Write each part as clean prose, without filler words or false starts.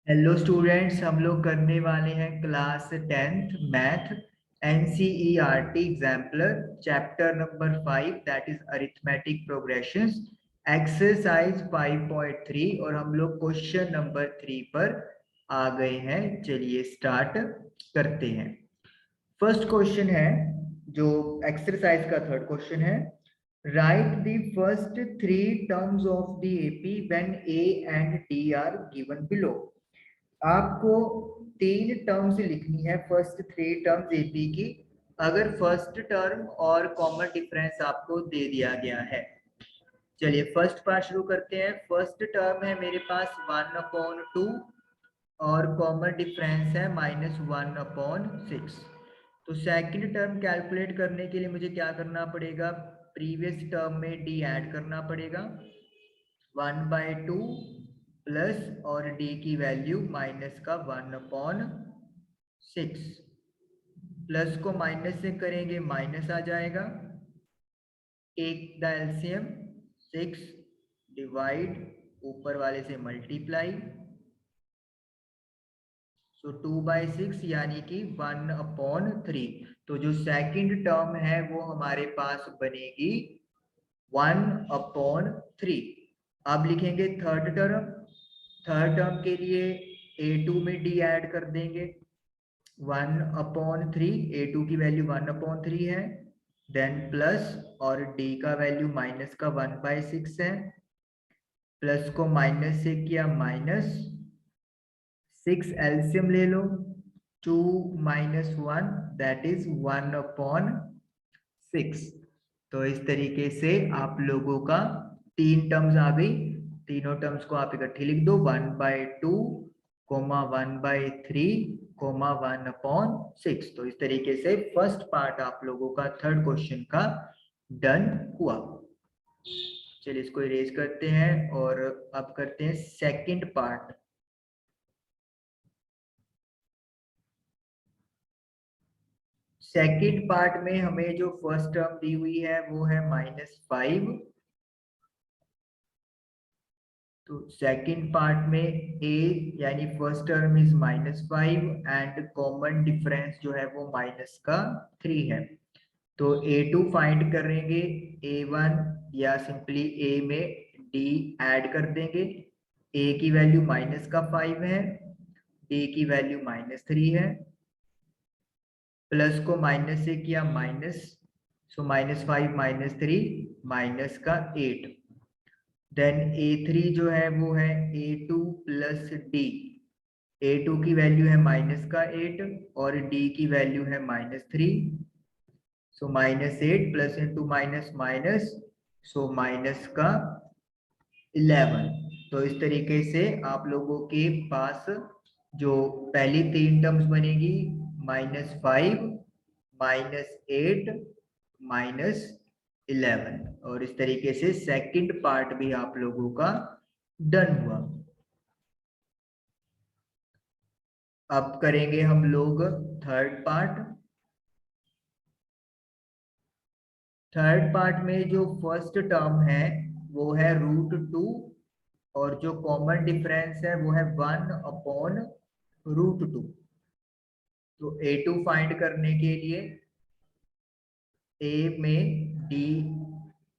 Hello students, हम लोग करने वाले हैं class 10th math NCERT exemplar chapter number 5 that is arithmetic progressions exercise 5.3 और हम लोग क्वेश्चन नंबर 3 पर आ गए हैं। चलिए स्टार्ट करते हैं। फर्स्ट क्वेश्चन है जो एक्सरसाइज का थर्ड क्वेश्चन है। Right the first three terms of the AP when A and D R given below. आपको तीन टर्म्स लिखनी है, फर्स्ट थ्री टर्म्स एपी की, अगर फर्स्ट टर्म और कॉमन डिफरेंस आपको दे दिया गया है। चलिए फर्स्ट पार्ट शुरू करते हैं। फर्स्ट टर्म है मेरे पास 1/2 और कॉमन डिफरेंस है -1/6। तो सेकंड टर्म कैलकुलेट करने के लिए मुझे क्या करना पड़ेगा? प्रीवियस टर्म में डी ऐड करना पड़ेगा। 1/2 प्लस और डी की वैल्यू माइनस का 1/6। प्लस को माइनस से करेंगे माइनस आ जाएगा। टेक द एलसीएम 6 डिवाइड ऊपर वाले से मल्टीप्लाई, सो 2/6 यानी कि 1/3। तो जो सेकंड टर्म है वो हमारे पास बनेगी 1/3। अब लिखेंगे थर्ड टर्म। थर्ड टर्म के लिए a2 में d ऐड कर देंगे। 1/3, a2 की वैल्यू 1/3 है, देन प्लस और d का वैल्यू माइनस का 1/6 है। प्लस को माइनस से किया माइनस, 6 एलसीएम ले लो, 2 - 1 दैट इज 1/6। तो इस तरीके से आप लोगों का तीन टर्म्स आ गई। तीनों टर्म्स को आप इकट्ठी लिख दो, 1/2 कोमा 1/3 कोमा 1/6। तो इस तरीके से फर्स्ट पार्ट आप लोगों का थर्ड क्वेश्चन का डन हुआ। चलिए इसको इरेज करते हैं और अब करते हैं सेकंड पार्ट। सेकंड पार्ट में हमें जो फर्स्ट टर्म दी हुई है वो है -5। तो सेकंड पार्ट में a यानी first term is -5 and common difference जो है वो -3 है। तो a2 फाइंड करेंगे, a1 या सिंपली a में d ऐड कर देंगे। a की वैल्यू -5 है, d की वैल्यू -3 है। प्लस को माइनस से किया माइनस, सो -5 -3 -8। देन a3 जो है वो है a2 प्लस d। a2 की वैल्यू है -8 और d की वैल्यू है -3, सो -8 प्लस इंटू माइनस माइनस, सो -11। तो इस तरीके से आप लोगों के पास जो पहली तीन टर्म्स बनेगी -5 -8 -11, और इस तरीके से सेकंड पार्ट भी आप लोगों का डन हुआ। अब करेंगे हम लोग थर्ड पार्ट। थर्ड पार्ट में जो फर्स्ट टर्म है वो है √2 और जो कॉमन डिफरेंस है वो है 1/√2। तो a2 फाइंड करने के लिए a में d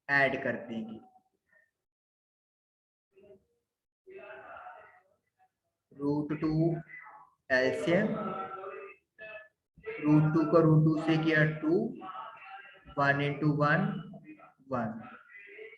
ऐड कर देंगे। √2 एलसीएम, √2 को √2 से किया 2, 1 × 1 1,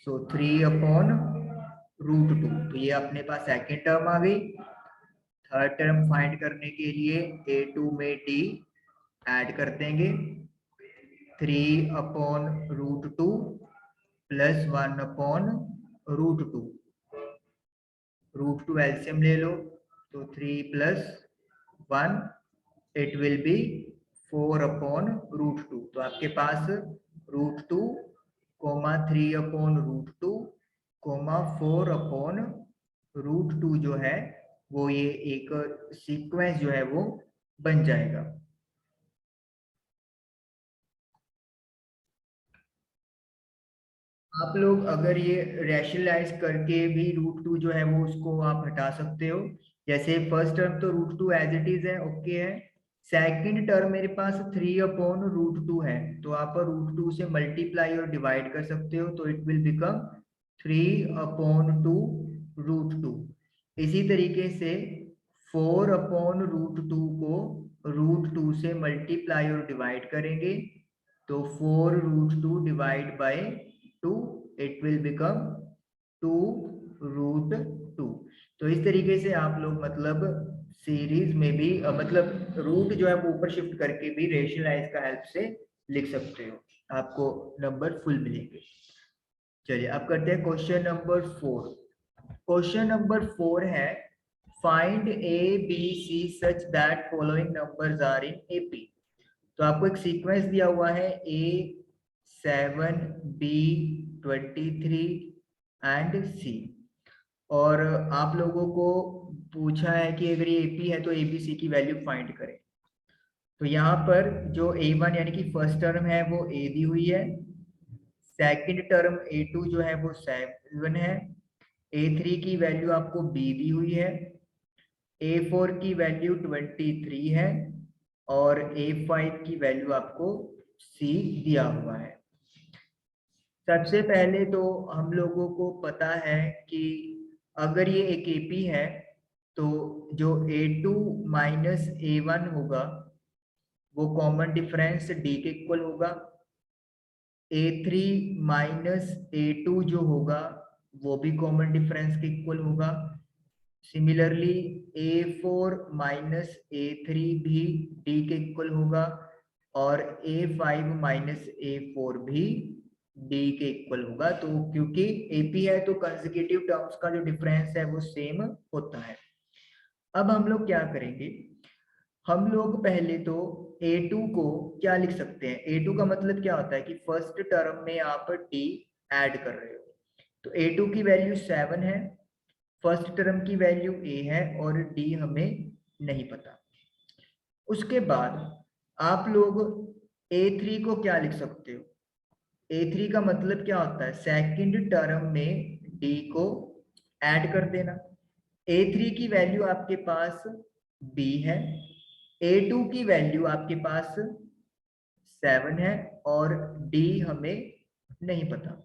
सो 3/√2। तो ये अपने पास सेकेंड टर्म आ गई। थर्ड टर्म फाइंड करने के लिए a2 में d ऐड कर देंगे। 3/√2 प्लस 1/√2। √2 एलसीएम ले लो, तो 3 + 1 इट विल बी 4/√2। तो आपके पास √2 3/√2 4/√2 जो है वो ये एक सीक्वेंस जो है वो बन जाएगा। आप लोग अगर ये रैशनलाइज करके भी √2 जो है वो उसको आप हटा सकते हो। जैसे फर्स्ट टर्म तो √2 एज इट इज है, ओके है। सेकंड टर्म मेरे पास 3/√2 है, तो आप √2 से मल्टीप्लाई और डिवाइड कर सकते हो, तो इट विल बिकम 3/2√2। इसी तरीके से 4/√2 को √2 से मल्टीप्लाई और डिवाइड करेंगे, तो 4√2 divide by 2, it will become 2√2। तो इस तरीके से आप लोग मतलब सीरीज में भी मतलब रूट जो है वो ऊपर शिफ्ट करके भी रेशनलाइज का हेल्प से लिख सकते हो, आपको नंबर फुल मिलेंगे। चलिए अब करते हैं क्वेश्चन नंबर 4। क्वेश्चन नंबर 4 है find a b c such that following numbers are in AP. तो आपको एक सीक्वेंस दिया हुआ है A7 B23 एंड C, और आप लोगों को पूछा है कि अगर ये AP है तो ABC की वैल्यू फाइंड करें। तो यहाँ पर जो A1 यानी कि फर्स्ट टर्म है वो A दी हुई है, सेकंड टर्म A2 जो है वो 7 है, A3 की वैल्यू आपको B दी हुई है, A4 की वैल्यू 23 है, और A5 की वैल्यू आपको C दिया हुआ है। सबसे पहले तो हम लोगों को पता है कि अगर ये एक AP है तो जो A2 माइनस A1 होगा वो कॉमन डिफरेंस D के इक्वल होगा, A3 माइनस A2 जो होगा वो भी कॉमन डिफरेंस के इक्वल होगा। सिमिलरली A4 माइनस A3 भी D के इक्वल होगा, और A5 माइनस A4 भी D के इक्वल होगा। तो क्योंकि AP है तो कंसेक्यूटिव टर्म्स का जो डिफरेंस है वो सेम होता है। अब हम लोग क्या करेंगे, हम लोग पहले तो A2 को क्या लिख सकते हैं, A2 का मतलब क्या होता है कि फर्स्ट टर्म में आप D ऐड कर रहे हो, तो A2 की वैल्यू 7 है, फर्स्ट टर्म की वैल्यू A है, और D हमें नहीं पता। उसके बाद आप लोग A3 को क्या लिख सकते हो, A3 का मतलब क्या होता है, सेकंड टर्म में D को ऐड कर देना। A3 की वैल्यू आपके पास B है, A2 की वैल्यू आपके पास 7 है, और D हमें नहीं पता।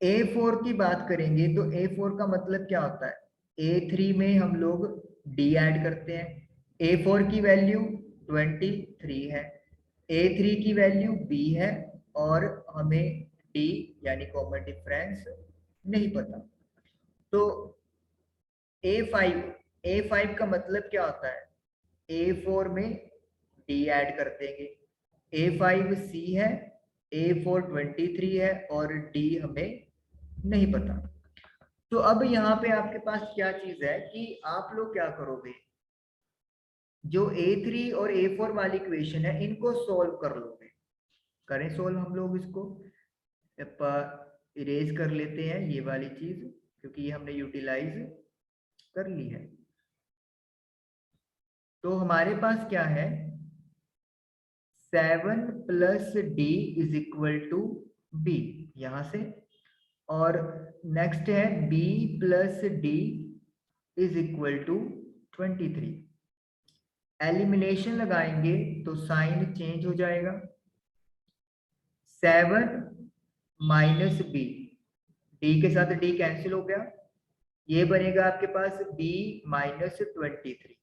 A4 की बात करेंगे तो A4 का मतलब क्या होता है, A3 में हम लोग D ऐड करते हैं, A4 की वैल्यू 23 है, A3 की वैल्यू B है, और हमें D यानी कॉमन डिफरेंस नहीं पता। तो A5 का मतलब क्या होता है, A4 में D ऐड कर देंगे, A5 C है, A4 23 है, और D हमें नहीं पता। तो अब यहाँ पे आपके पास क्या चीज है कि आप लोग क्या करोगे, जो A3 और A4 वाली इक्वेशन है इनको सोल्व कर लोगे। करें सोल्व हम लोग इसको, इरेज कर लेते हैं ये वाली चीज, क्योंकि ये हमने यूटिलाइज कर ली है। तो हमारे पास क्या है, 7 plus D is equal to B यहां से, और नेक्स्ट है B plus D is equal to 23। Elimination लगाएंगे तो साइन चेंज हो जाएगा, 7 माइनस B, D के साथ D कैंसिल हो गया, ये बनेगा आपके पास B माइनस 23।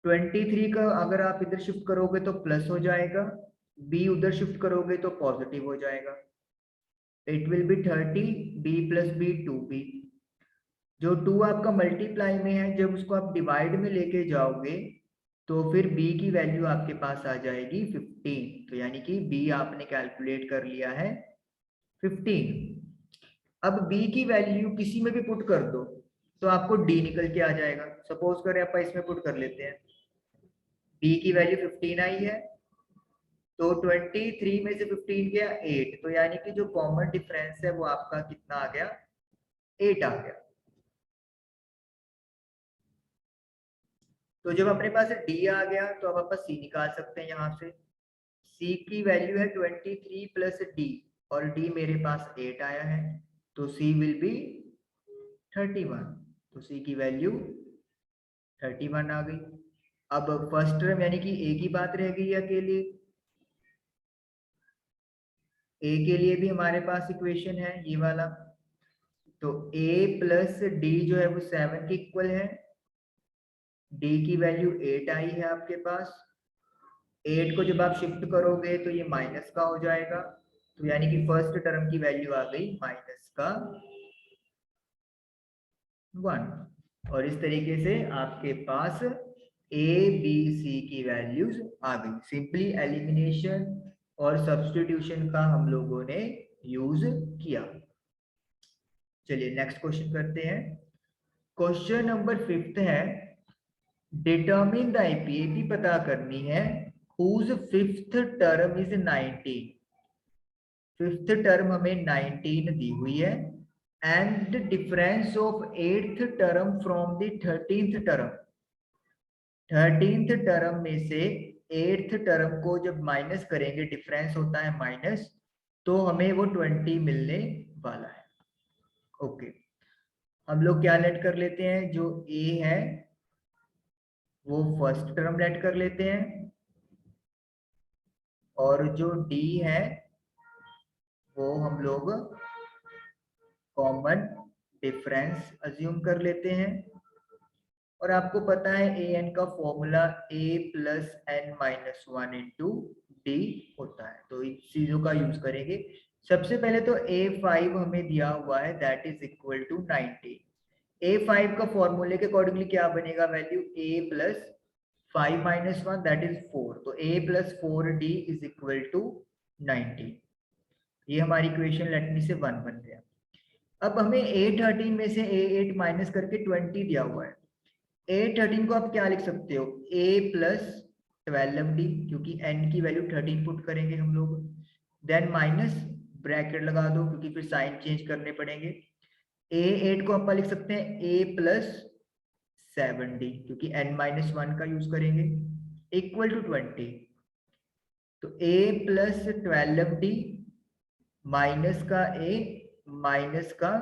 23 का अगर आप इधर शिफ्ट करोगे तो प्लस हो जाएगा, B उधर शिफ्ट करोगे तो पॉजिटिव हो जाएगा, it will be 30, B plus B 2B। जो 2 आपका मल्टीप्लाई में है, जब उसको आप डिवाइड में लेके जाओगे तो फिर B की वैल्यू आपके पास आ जाएगी 15, तो यानी कि B आपने कैलकुलेट कर लिया है 15। अब B की वैल्यू किसी में भी पुट कर दो तो आपको D निकल के आ जाएगा। सपोज करें आप इसमें पुट कर लेते हैं, B की वैल्यू 15 आई है, तो 23 में से 15 गया 8, तो यानी कि जो कॉमन डिफरेंस है वो आपका कितना आ गया, 8 आ गया। तो जब अपने पास D आ गया तो अब आप C निकाल सकते हैं यहाँ से। C की वैल्यू है 23 प्लस D, और D मेरे पास 8 आया है, तो C विल बी 31, तो सी की वैल्यू 31 आ गई। अब फर्स्ट टर्म यानी कि ए की बात रह गई अकेले। ए के लिए भी हमारे पास इक्वेशन है ये वाला, तो a प्लस डी जो है वो 7 के इक्वल है। d की वैल्यू 8 आई है आपके पास। 8 को जब आप शिफ्ट करोगे तो ये माइनस का हो जाएगा, तो यानी कि फर्स्ट टर्म की वैल्यू आ गई माइनस का 1। और इस तरीके से आपके पास a b c की वैल्यूज आ गई। सिंपली एलिमिनेशन और सब्स्टिट्यूशन का हम लोगों ने यूज किया। चलिए नेक्स्ट क्वेश्चन करते हैं। क्वेश्चन नंबर 5 है, डिटर्मिन द एपी पता करनी है whose fifth term is 19। Fifth term हमें 19 दी हुई है, and difference of eighth term from the 13th term. 13th term में से एट्थ टर्म को जब माइनस करेंगे, डिफरेंस होता है माइनस, तो हमें वो 20 मिलने वाला है। ओके, हम लोग क्या लेट कर लेते हैं, जो ए है वो फर्स्ट टर्म लेट कर लेते हैं, और जो डी है वो हम लोग कॉमन डिफरेंस अज्यूम कर लेते हैं। और आपको पता है ए एन का formula a plus n minus 1 into d होता है, तो इन चीजों का यूज करेंगे। सबसे पहले तो a5 हमें दिया हुआ है, that is equal to 19। a5 का फॉर्मूले के अकॉर्डिंगली क्या बनेगा, value a plus 5 minus 1 that is 4, तो a plus 4d is equal to 19। ये हमारी इक्वेशन लेट मी से 1 बन गया। अब हमें a13 में से a8 माइनस करके 20 दिया हुआ है। a13 को आप क्या लिख सकते हो, a प्लस 12d, क्योंकि n की वैल्यू 13 पुट करेंगे हम लोग, देन माइनस ब्रैकेट लगा दो क्योंकि फिर साइन चेंज करने पड़ेंगे। a8 को आप लिख सकते हैं a प्लस 7d, क्योंकि n माइनस 1 का यूज करेंगे, इक्वल टू 20। तो a प्लस 12d माइनस का a माइनस का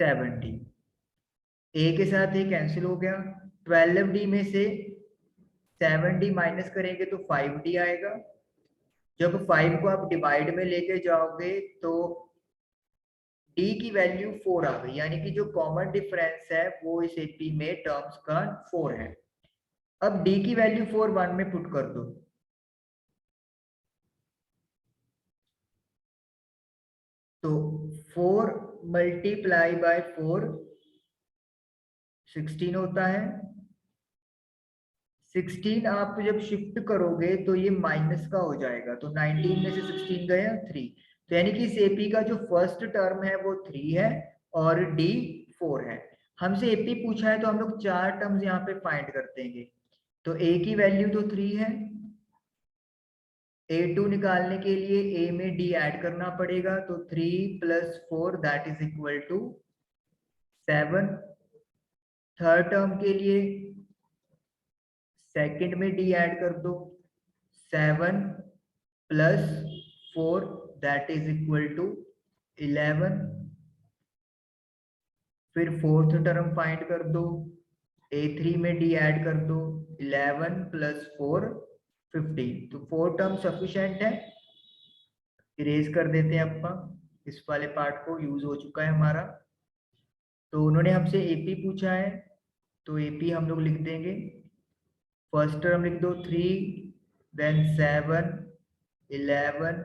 7d, a के साथ a कैंसिल हो गया। 12d में से 7d माइनस करेंगे तो 5d आएगा। जब 5 को आप डिवाइड में लेके जाओगे तो d की वैल्यू 4 आ गई, यानी कि जो कॉमन डिफरेंस है वो इस एपी में टर्म्स का 4 है। अब d की वैल्यू 4 1 में पुट कर दो, तो 4 मल्टीप्लाई बाय 4 16 होता है। 16 आप जब शिफ्ट करोगे तो ये माइनस का हो जाएगा, तो 19 में से 16 गया 3, तो यानी कि इस एपी का जो फर्स्ट टर्म है वो 3 है और डी 4 है। हमसे एपी पूछा है तो हम लोग 4 टर्म्स यहाँ पे फाइंड कर देंगे। तो ए की वैल्यू तो 3 है, a2 निकालने के लिए a में d ऐड करना पड़ेगा, तो 3 plus 4 that is equal to 7। Third term के लिए सेकंड में d ऐड कर दो, 7 plus 4 that is equal to 11। फिर फोर्थ टर्म फाइंड कर दो, a3 में d ऐड कर दो, 11 प्लस 4 15, तो 4 टर्म सफिशिएंट है। इरेज कर देते हैं अपन इस वाले पार्ट को, यूज हो चुका है हमारा। तो उन्होंने हमसे एपी पूछा है, तो एपी हम लोग लिख देंगे। फर्स्ट टर्म लिख दो 3, देन 7 11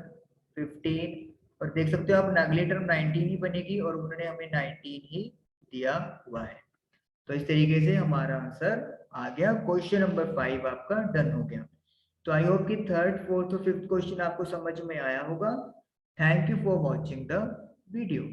15, और देख सकते हो आप अगली टर्म 19 ही बनेगी, और उन्होंने हमें 19 ही दिया हुआ है। तो इस तरीके से हमारा आंसर आ गया। क्वेश्चन नंबर 5 आपका डन हो गया। तो आई होप कि थर्ड फोर्थ और फिफ्थ क्वेश्चन आपको समझ में आया होगा। Thank you for watching the video.